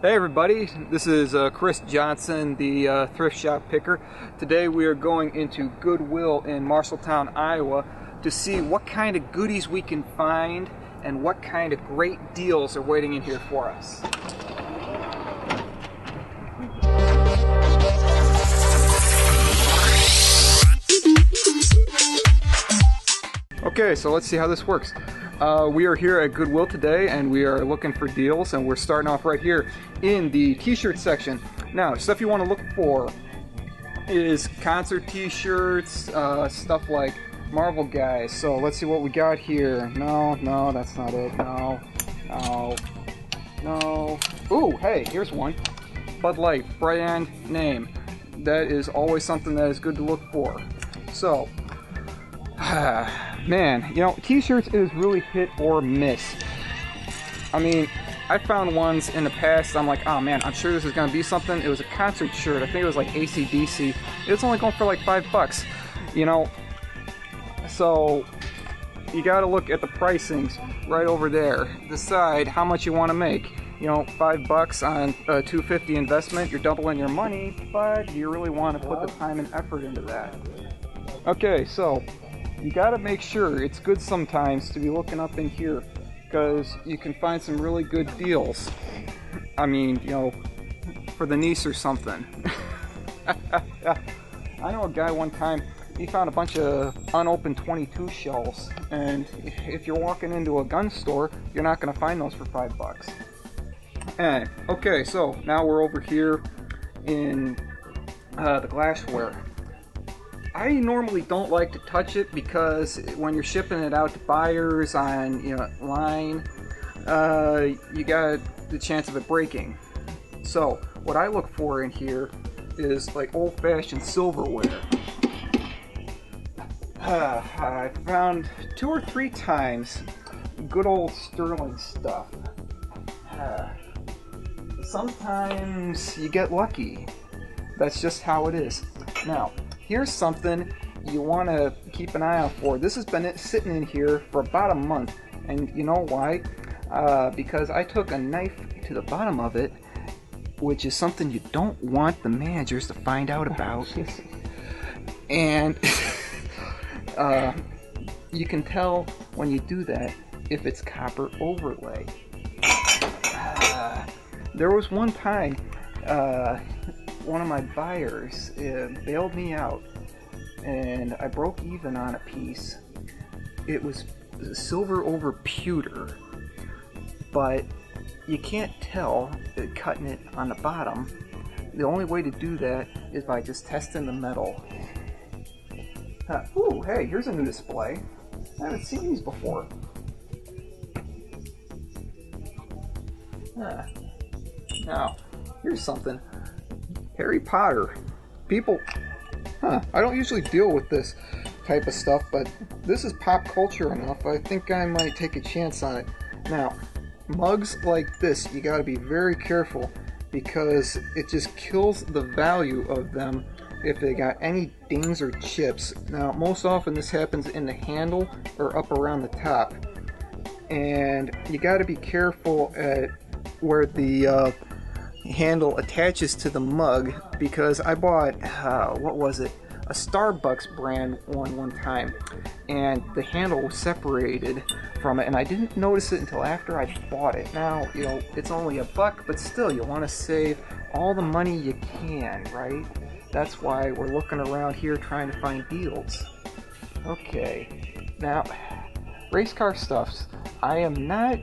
Hey everybody, this is Chris Johnson, the thrift shop picker. Today we are going into Goodwill in Marshalltown, Iowa to see what kind of goodies we can find and what kind of great deals are waiting in here for us. Okay, so let's see how this works. We are here at Goodwill today and we are looking for deals, and we're starting off right here in the t-shirt section. Now, stuff you want to look for is concert t-shirts, stuff like Marvel guys. So let's see what we got here. No, that's not it. No. Ooh, hey, here's one. Bud Light, brand name. That is always something that is good to look for. So, man, you know, t-shirts is really hit or miss. I mean, I found ones in the past, I'm like, oh man, I'm sure this is going to be something. It was a concert shirt, I think it was like AC/DC. It was only going for like $5, you know. So, you got to look at the pricings right over there. Decide how much you want to make. You know, $5 on a $250 investment, you're doubling your money, but do you really want to put the time and effort into that? Okay, so you got to make sure it's good sometimes to be looking up in here, because you can find some really good deals. I mean, you know, for the niece or something. I know a guy one time, he found a bunch of unopened 22 shells, and if you're walking into a gun store, you're not going to find those for $5. And, okay, so now we're over here in the glassware. I normally don't like to touch it because when you're shipping it out to buyers on, you know, line, you got the chance of it breaking. So what I look for in here is like old-fashioned silverware. I found 2 or 3 times good old sterling stuff. Sometimes you get lucky. That's just how it is. Now, here's something you want to keep an eye out for. This has been sitting in here for about a month, and you know why? Because I took a knife to the bottom of it, which is something you don't want the managers to find out about. And you can tell when you do that if it's copper overlay. There was one time one of my buyers bailed me out, and I broke even on a piece. It was silver over pewter, but you can't tell cutting it on the bottom. The only way to do that is by just testing the metal. Ooh, hey, here's a new display. I haven't seen these before. Now, here's something. Harry Potter. People, I don't usually deal with this type of stuff, but this is pop culture enough. I think I might take a chance on it. Now, mugs like this, you gotta be very careful because it just kills the value of them if they got any dings or chips. Now, most often this happens in the handle or up around the top. And you gotta be careful at where the handle attaches to the mug, because I bought what was it, a Starbucks brand one time, and the handle was separated from it, and I didn't notice it until after I bought it. Now, you know, it's only $1, but still, you want to save all the money you can, right? That's why we're looking around here trying to find deals. Okay, now race car stuffs. I am not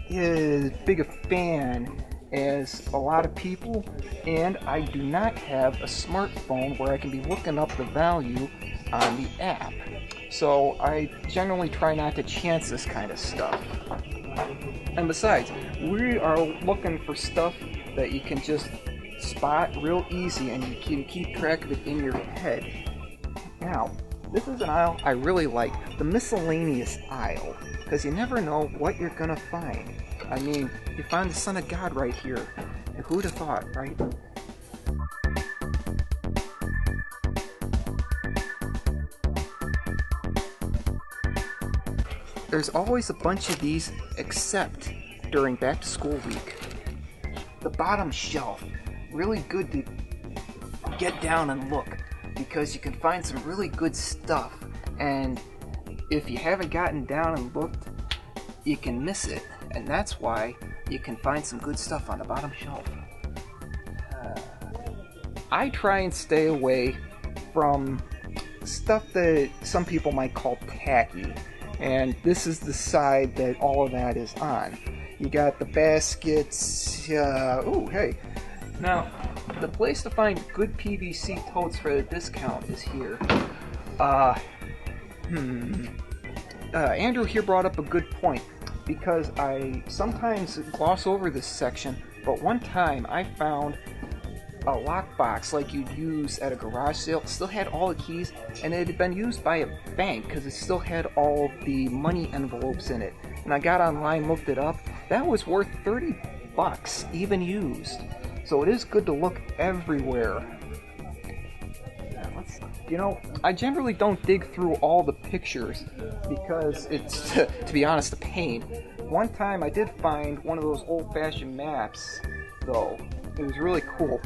as big a fan as a lot of people, and I do not have a smartphone where I can be looking up the value on the app. So I generally try not to chance this kind of stuff. And besides, we are looking for stuff that you can just spot real easy and you can keep track of it in your head. Now, this is an aisle I really like, the miscellaneous aisle, because you never know what you're gonna find. I mean, you find the Son of God right here. And who'd have thought, right? There's always a bunch of these, except during back to school week. the bottom shelf. Really good to get down and look, because you can find some really good stuff, and if you haven't gotten down and looked, you can miss it, and that's why you can find some good stuff on the bottom shelf. I try and stay away from stuff that some people might call tacky, and this is the side that all of that is on. You got the baskets. Oh, hey. Now, the place to find good PVC totes for the discount is here. Andrew here brought up a good point, because I sometimes gloss over this section, but one time I found a lockbox like you'd use at a garage sale. It still had all the keys, and it had been used by a bank because it still had all the money envelopes in it. And I got online, looked it up. That was worth $30, even used. So it is good to look everywhere. You know, I generally don't dig through all the pictures because it's, to be honest, a pain. One time I did find one of those old-fashioned maps, though. It was really cool.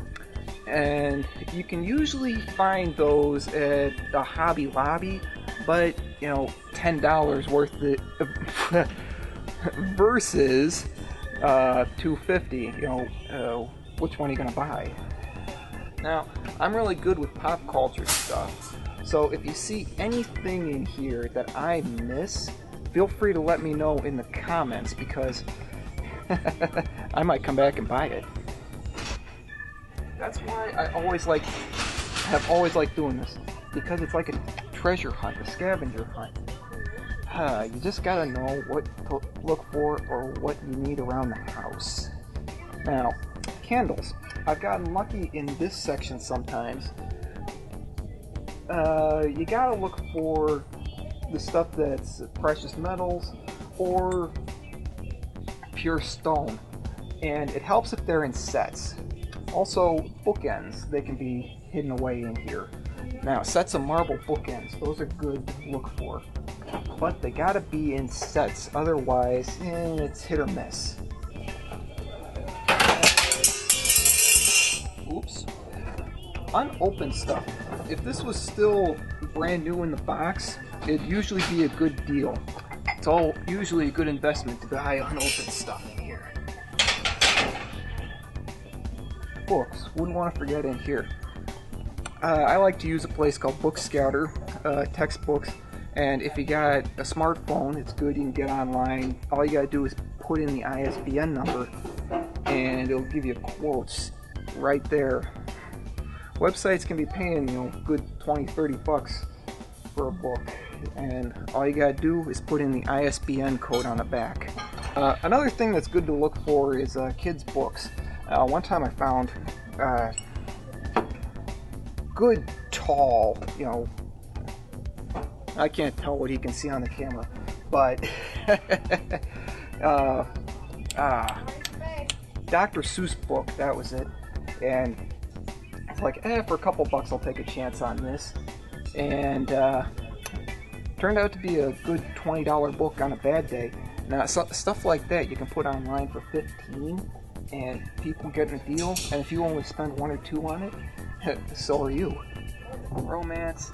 And you can usually find those at the Hobby Lobby, but, you know, $10 worth it versus $2.50. You know, which one are you gonna buy? Now, I'm really good with pop culture stuff, so if you see anything in here that I miss, feel free to let me know in the comments, because I might come back and buy it. That's why I have always liked doing this, because it's like a treasure hunt, a scavenger hunt. You just gotta know what to look for or what you need around the house. Now, candles. I've gotten lucky in this section sometimes. You gotta look for the stuff that's precious metals or pure stone, and it helps if they're in sets. Also, bookends, they can be hidden away in here. Now, sets of marble bookends, those are good to look for, but they gotta be in sets, otherwise it's hit or miss. Oops. Unopened stuff. If this was still brand new in the box, it'd usually be a good deal. It's all usually a good investment to buy unopened stuff in here. Books. Wouldn't want to forget in here. I like to use a place called Book Scouter, textbooks, and if you got a smartphone, it's good. You can get online. All you gotta do is put in the ISBN number, and it'll give you quotes right there. Websites can be paying, you know, good $20-30 for a book, and all you gotta do is put in the ISBN code on the back. Another thing that's good to look for is kids' books. One time I found good tall, you know, I can't tell what you can see on the camera, but Dr. Seuss book, that was it. And it's like, for a couple bucks I'll take a chance on this. And turned out to be a good $20 book on a bad day. Now, stuff like that you can put online for $15, and people get a deal. And if you only spend 1 or 2 on it, so are you. Romance,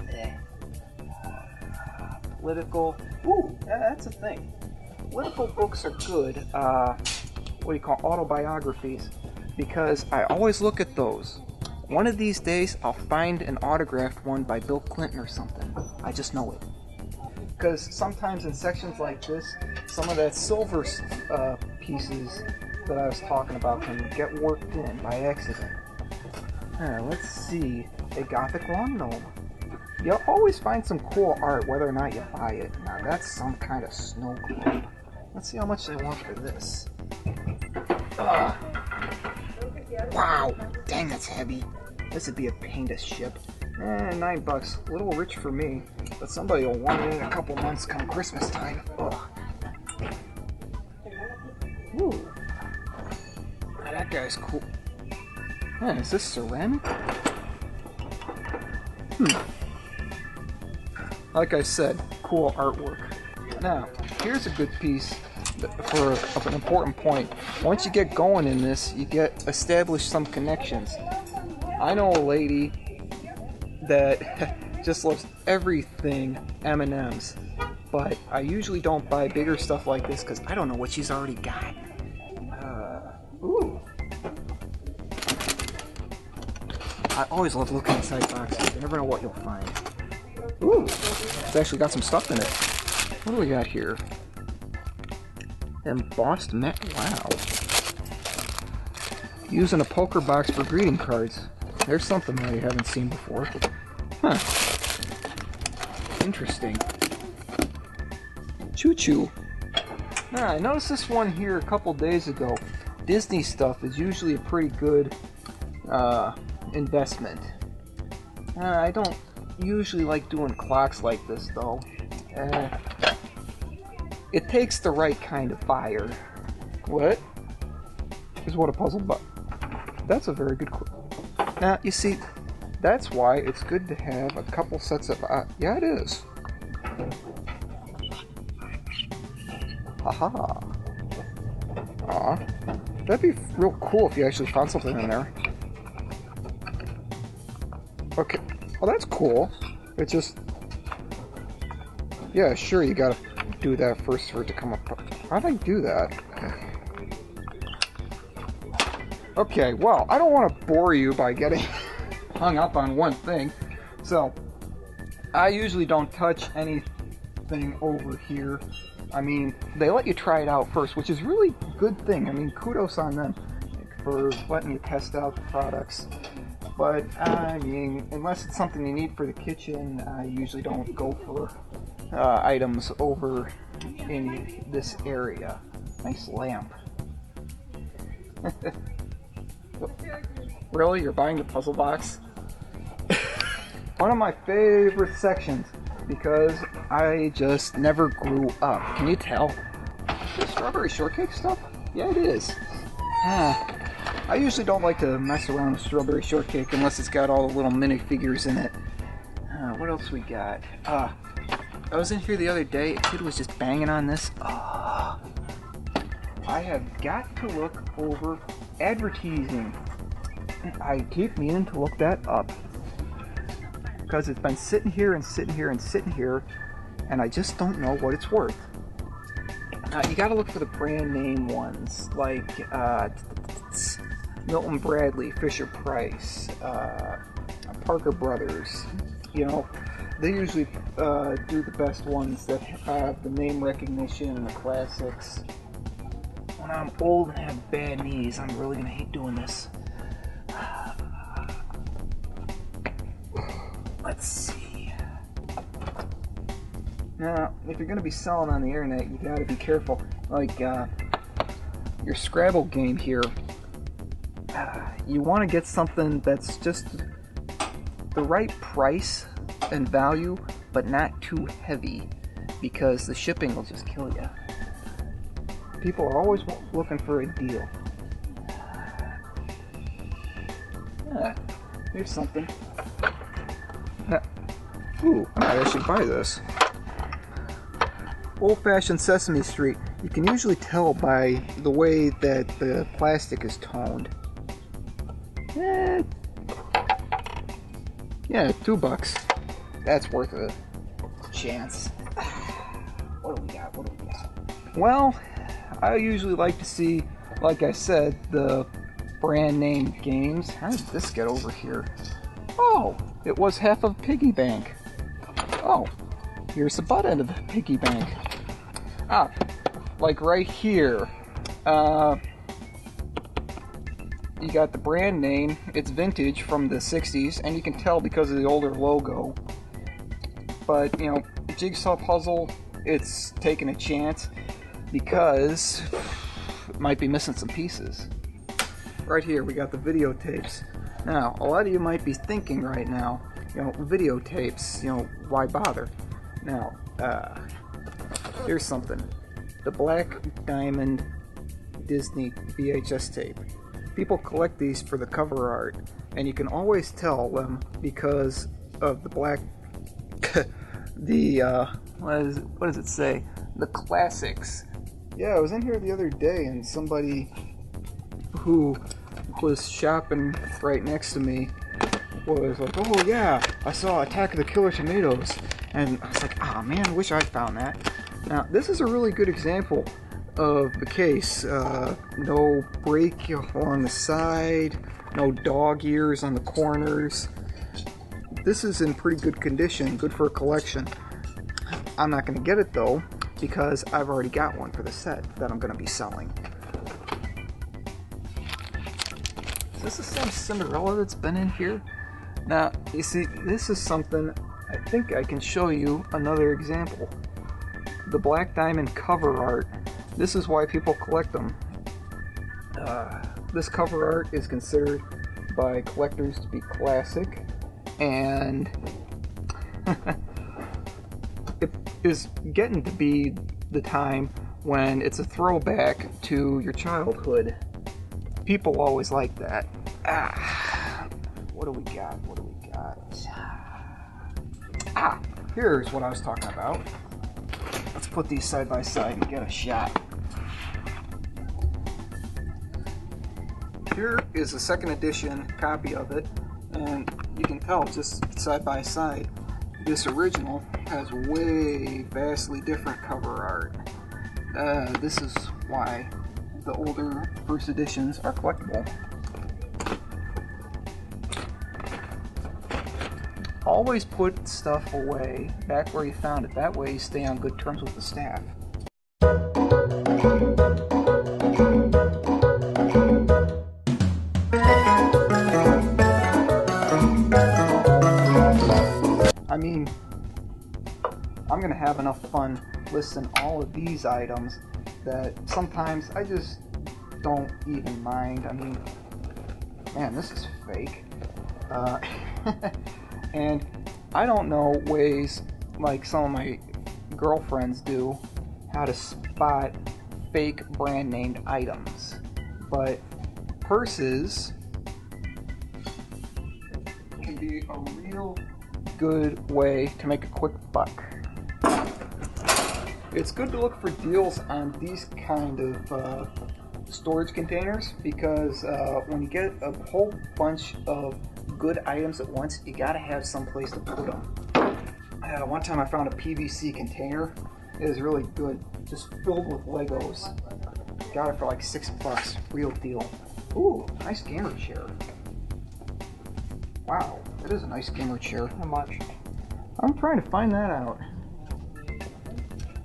political, that's a thing. Political books are good. What do you call autobiographies? Because I always look at those. One of these days, I'll find an autographed one by Bill Clinton or something. I just know it. Because sometimes in sections like this, some of that silver pieces that I was talking about can get worked in by accident. Let's see. A Gothic lawn gnome. You'll always find some cool art whether or not you buy it. Now that's some kind of snow globe. Let's see how much they want for this. Wow, dang, that's heavy. This would be a pain to ship. $9, a little rich for me, but somebody will want it in a couple months come Christmas time. Ooh, that guy's cool. Is this ceramic? Like I said, cool artwork. Now, here's a good piece of an important point. Once you get going in this, you get establish some connections. I know a lady that just loves everything M&M's, but I usually don't buy bigger stuff like this because I don't know what she's already got. Ooh. I always love looking inside boxes. You never know what you'll find. Ooh, it's actually got some stuff in it. What do we got here? Embossed metal. Wow. Using a poker box for greeting cards. There's something that I haven't seen before. Huh. Interesting. Choo-choo. I noticed this one here a couple days ago. Disney stuff is usually a pretty good investment. I don't usually like doing clocks like this though. It takes the right kind of buyer. What? Is what a puzzle box? That's a very good question. Now, you see, that's why it's good to have a couple sets of... yeah, it is. Haha. Aw. That'd be real cool if you actually found something in there. Okay. Well, that's cool. It's just... yeah, sure, you gotta do that first for it to come up. How'd I do that? Okay, well, I don't want to bore you by getting hung up on one thing. So, I usually don't touch anything over here. I mean, they let you try it out first, which is really a good thing. I mean, kudos on them for letting you test out the products. But, I mean, unless it's something you need for the kitchen, I usually don't go for items over in this area. Nice lamp. Really? You're buying the puzzle box? One of my favorite sections, because I just never grew up. Can you tell? The strawberry shortcake stuff? Yeah, it is. I usually don't like to mess around with strawberry shortcake unless it's got all the little minifigures in it. What else we got? I was in here the other day, a kid was just banging on this. I have got to look over advertising. I keep meaning to look that up. Because it's been sitting here and sitting here and sitting here, and I just don't know what it's worth. You gotta look for the brand name ones, like Milton Bradley, Fisher Price, Parker Brothers. You know, they usually do the best ones that have the name recognition and the classics. When I'm old and have bad knees, I'm really gonna hate doing this. Let's see. Now, if you're gonna be selling on the internet, you gotta be careful. Like your Scrabble game here, you want to get something that's just the right price and value, but not too heavy, because the shipping will just kill you. People are always looking for a deal. Here's something. Ooh, I should buy this. Old-fashioned Sesame Street. You can usually tell by the way that the plastic is toned. Yeah, $2. That's worth a chance. What do we got? Well, I usually like to see, like I said, the brand name games. How did this get over here? Oh, it was half of piggy bank. Oh, here's the butt end of the piggy bank. Like right here. You got the brand name. It's vintage from the 60s, and you can tell because of the older logo. But, you know, Jigsaw Puzzle, it's taking a chance because it might be missing some pieces. Right here, we got the videotapes. Now, a lot of you might be thinking right now, you know, videotapes, you know, why bother? Now, here's something. The Black Diamond Disney VHS tape. People collect these for the cover art, and you can always tell them because of the black, what does it say? The classics. Yeah, I was in here the other day and somebody who was shopping right next to me was like, oh yeah, I saw Attack of the Killer Tomatoes. And I was like, ah man, I wish I'd found that. Now, this is a really good example of the case. No break along the side, no dog ears on the corners. This is in pretty good condition, good for a collection. I'm not going to get it though, because I've already got one for the set that I'm going to be selling. Is this the same Cinderella that's been in here? Now, you see, this is something, I think I can show you another example. The Black Diamond cover art. This is why people collect them. This cover art is considered by collectors to be classic, and it is getting to be the time when it's a throwback to your childhood. People always like that. What do we got? What do we got? Here's what I was talking about. Let's put these side by side and get a shot. Here is a second edition copy of it, and you can tell just side by side, this original has way vastly different cover art. This is why the older first editions are collectible. Always put stuff away back where you found it. That way you stay on good terms with the staff. I mean, I'm gonna have enough fun listing all of these items that sometimes I just don't even mind. I mean, man, this is fake. And I don't know ways like some of my girlfriends do how to spot fake brand named items. But purses can be a real good way to make a quick buck. It's good to look for deals on these kind of storage containers because when you get a whole bunch of good items at once, you gotta have some place to put them. One time I found a PVC container. It was really good, just filled with Legos. Got it for like $6, real deal. Ooh, nice gamer chair. Wow, it is a nice gamer chair. How much? I'm trying to find that out.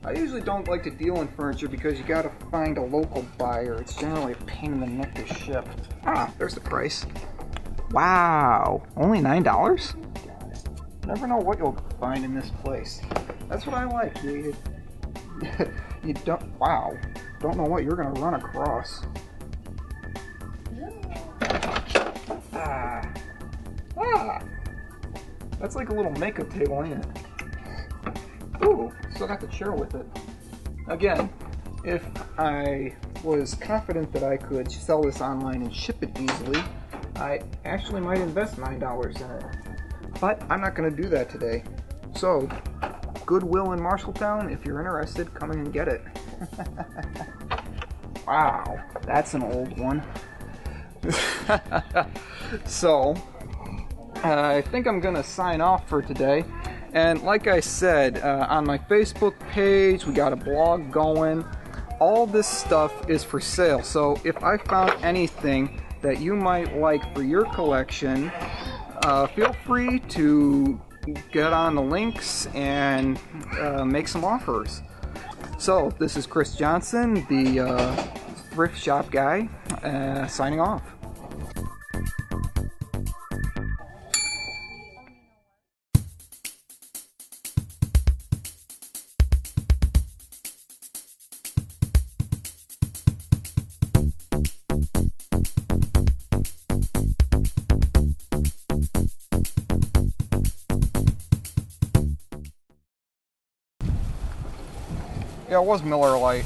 I usually don't like to deal in furniture because you gotta find a local buyer. It's generally a pain in the neck to ship. There's the price. Wow, only $9? Never know what you'll find in this place. That's what I like. You don't know what you're gonna run across. That's like a little makeup table, ain't it? Ooh, still got the chair with it. Again, if I was confident that I could sell this online and ship it easily, I actually might invest $9 in it. But I'm not going to do that today. So, Goodwill in Marshalltown, if you're interested, come in and get it. Wow, that's an old one. So, I think I'm going to sign off for today. And like I said, on my Facebook page, we got a blog going. All this stuff is for sale. So if I found anything that you might like for your collection, feel free to get on the links and make some offers. So this is Chris Johnson, the thrift shop guy, signing off. Yeah, it was Miller Lite.